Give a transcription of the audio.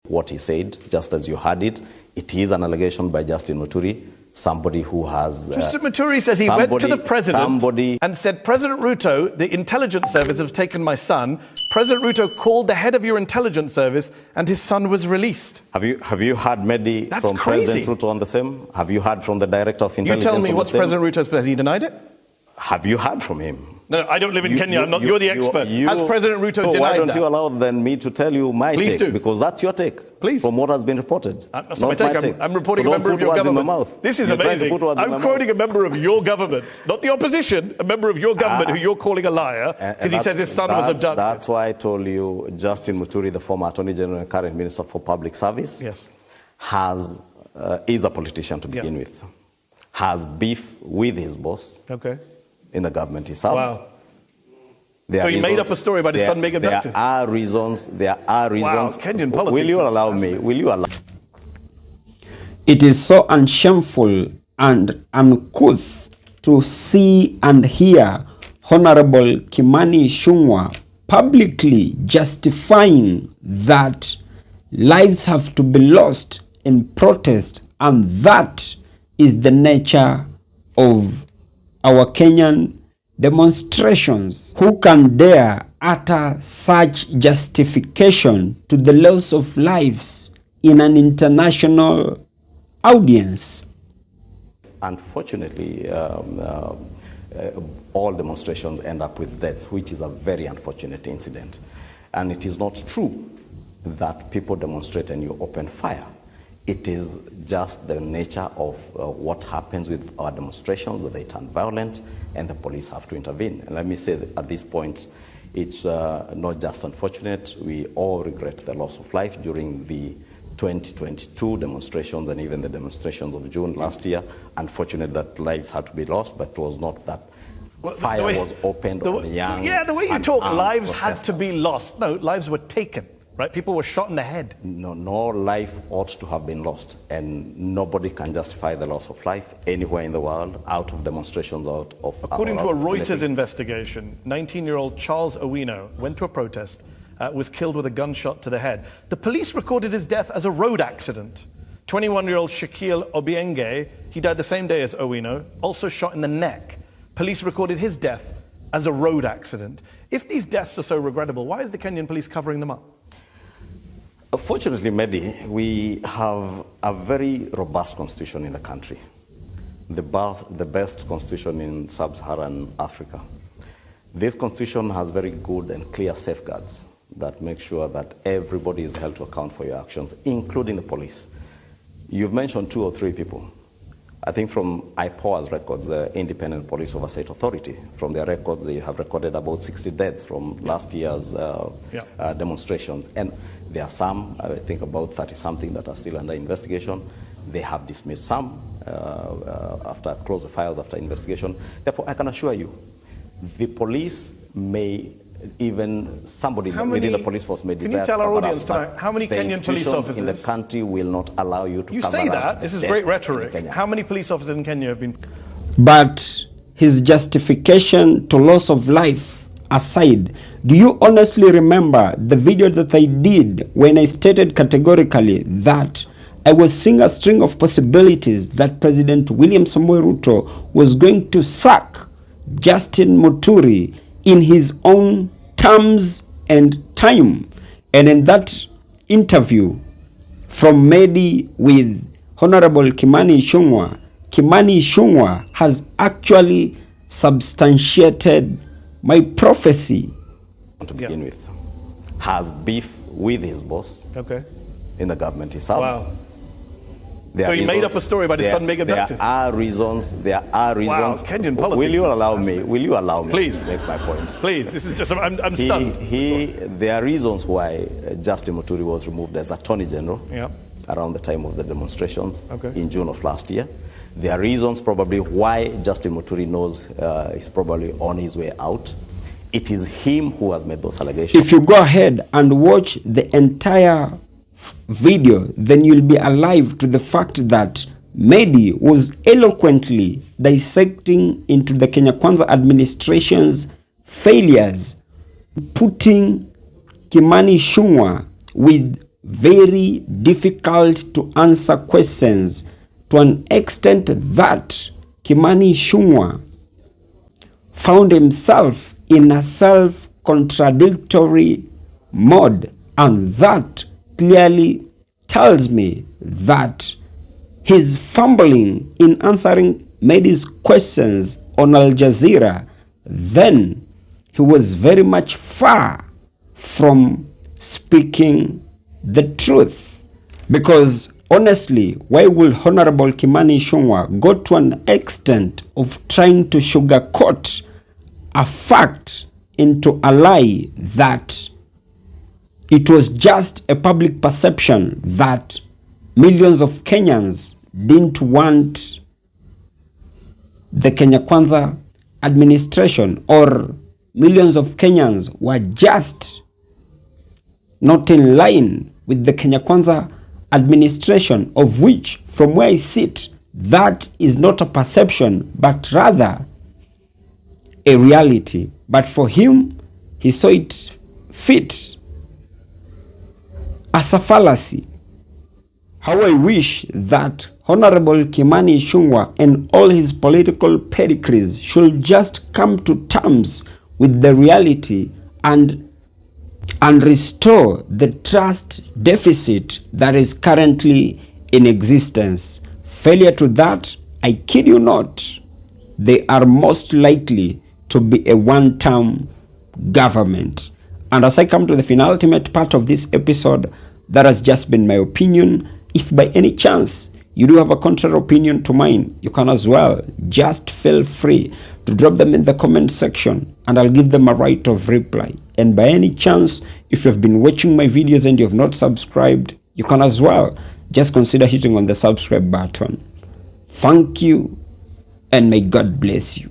what he said, just as you heard it. It is an allegation by Justin Muturi, somebody who has... Mr. Muturi says he went to the president and said, President Ruto, the intelligence service have taken my son. President Ruto called the head of your intelligence service and his son was released. Have you heard Mehdi from crazy. President Ruto on the same? Have you heard from the director of intelligence? You tell me what's President Ruto's place. He denied it? Have you heard from him? No, I don't live in Kenya. You're the expert. Has President Ruto denied that? So why don't you allow then me to tell you my Please take? Do. Because that's your take. Please. From what has been reported. That's not my take. I'm reporting so a member of your government. This is amazing. I'm quoting a member of your government, not the opposition, a member of your government who you're calling a liar because he says his son was abducted. That's why I told you Justin Muturi, the former Attorney General and current Minister for Public Service, yes, is a politician to begin with. Has beef with his boss. Okay. In the government himself. Wow. So he made up a story about his son being abducted. There are reasons. Wow, Kenyan politics. Will you allow me? Will you allow? It is so unshameful and uncouth to see and hear Honorable Kimani Ichungwa publicly justifying that lives have to be lost in protest, and that is the nature of our Kenyan demonstrations. Who can dare utter such justification to the loss of lives in an international audience? Unfortunately, all demonstrations end up with deaths, which is a very unfortunate incident. And it is not true that people demonstrate and you open fire. It is just the nature of what happens with our demonstrations, where they turn violent, and the police have to intervene. And let me say that at this point, it's not just unfortunate. We all regret the loss of life during the 2022 demonstrations and even the demonstrations of June last year. Unfortunate that lives had to be lost, but it was not that fire was opened on young. Yeah, the way you talk, lives had to be lost. No, lives were taken. Right? People were shot in the head. No life ought to have been lost, and nobody can justify the loss of life anywhere in the world out of demonstrations According to a Reuters investigation, 19-year-old Charles Owino went to a protest, was killed with a gunshot to the head. The police recorded his death as a road accident. 21-year-old Shaquille Obienge, he died the same day as Owino, also shot in the neck. Police recorded his death as a road accident. If these deaths are so regrettable, why is the Kenyan police covering them up? Fortunately, Mehdi, we have a very robust constitution in the country, the best constitution in sub-Saharan Africa. This constitution has very good and clear safeguards that make sure that everybody is held to account for your actions, including the police. You've mentioned 2 or 3 people. I think from IPOA's records, the Independent Police Oversight Authority, from their records, they have recorded about 60 deaths from last year's demonstrations. And there are some, I think about 30-something that are still under investigation. They have dismissed some after close the files after investigation. Therefore, I can assure you, the police may, even somebody within the police force may desire to cover up. Can you tell our audience tonight, how many Kenyan police officers in the country will not allow you to cover up? You say that, this is great rhetoric. How many police officers in Kenya have been... But his justification to loss of life aside, do you honestly remember the video that I did when I stated categorically that I was seeing a string of possibilities that President William Samoei Ruto was going to sack Justin Muturi in his own terms and time? And in that interview from Mehdi with Honorable Kimani Ichungwa, Kimani Ichungwa has actually substantiated my prophecy. To begin with, has beef with his boss in the government itself. Wow. So he made up a story about his son being abducted. There are reasons. Wow, Kenyan politics. Will you allow me? Please. To make my point? Please, this is just, I'm stunned. There are reasons why Justin Muturi was removed as Attorney General around the time of the demonstrations in June of last year. There are reasons probably why Justin Muturi knows he's probably on his way out. It is him who has made those allegations. If you go ahead and watch the entire video, then you'll be alive to the fact that Mehdi was eloquently dissecting into the Kenya Kwanza administration's failures, putting Kimani Ichungwa with very difficult to answer questions to an extent that Kimani Ichungwa found himself in a self-contradictory mode, and that clearly tells me that his fumbling in answering Medi's questions on Aljazeera, then he was very much far from speaking the truth. Because honestly, why will Honorable Kimani Ichungwa go to an extent of trying to sugarcoat a fact into a lie that it was just a public perception that millions of Kenyans didn't want the Kenya Kwanza administration, or millions of Kenyans were just not in line with the Kenya Kwanza administration, of which, from where I sit, that is not a perception but rather a reality. But for him, he saw it fit as a fallacy. How I wish that Honorable Kimani Ichungwa and all his political pedigrees should just come to terms with the reality and restore the trust deficit that is currently in existence. Failure to that, I kid you not, they are most likely to be a one-term government. And as I come to the penultimate part of this episode, that has just been my opinion. If by any chance you do have a contrary opinion to mine, you can as well just feel free to drop them in the comment section and I'll give them a right of reply. And by any chance, if you've been watching my videos and you have not subscribed, you can as well just consider hitting on the subscribe button. Thank you, and may God bless you.